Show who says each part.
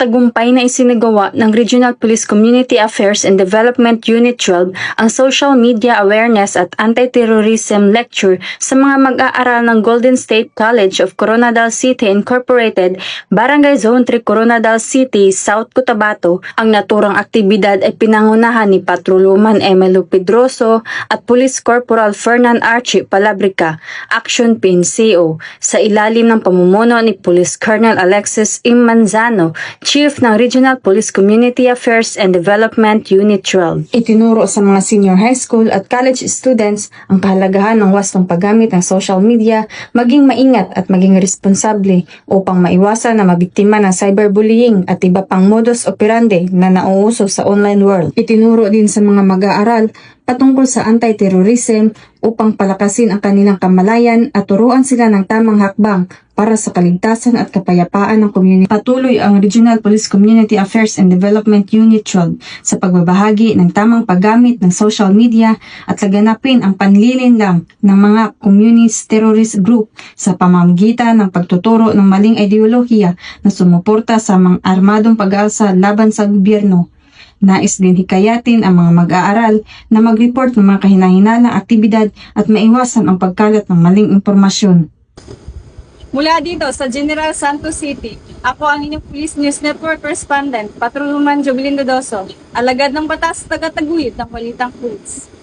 Speaker 1: matagumpay na isinagawa ng Regional Police Community Affairs and Development Unit 12 ang Social Media Awareness at Anti-Terrorism Lecture sa mga mag-aaral ng Golden State College of Coronadal City Incorporated, Barangay Zone 3, Coronadal City, South Cotabato. Ang naturang aktibidad ay pinangunahan ni Patrolwoman Emelo Pedroso at Police Corporal Fernan Archie Palabrica, Action PNCO, sa ilalim ng pamumuno ni Police Colonel Alexis M. Manzano, Chief ng Regional Police Community Affairs and Development Unit 12. Itinuro sa mga senior high school at college students ang kahalagahan ng wastong paggamit ng social media, maging maingat at maging responsable upang maiwasan na mabiktima ng cyberbullying at iba pang modus operandi na nauuso sa online world. Itinuro din sa mga mag-aaral patungkol sa anti-terrorism upang palakasin ang kanilang kamalayan at turuan sila ng tamang hakbang para sa kaligtasan at kapayapaan ng community. Patuloy ang Regional Police Community Affairs and Development Unit 12 sa pagbabahagi ng tamang paggamit ng social media at laganapin ang panlilinlang ng mga communist terrorist group sa pamamagitan ng pagtuturo ng maling ideolohiya na sumuporta sa mga armadong pag-aalsa laban sa gobyerno. Nais din hikayatin ang mga mag-aaral na mag-report ng mga kahinahinalang aktibidad at maiwasan ang pagkalat ng maling impormasyon.
Speaker 2: Mula dito sa General Santos City, ako ang inyong Police News Network Correspondent, Patrolwoman Jovelyn Dodoso, alagad ng batas taga-taguyod ng Balitang Police.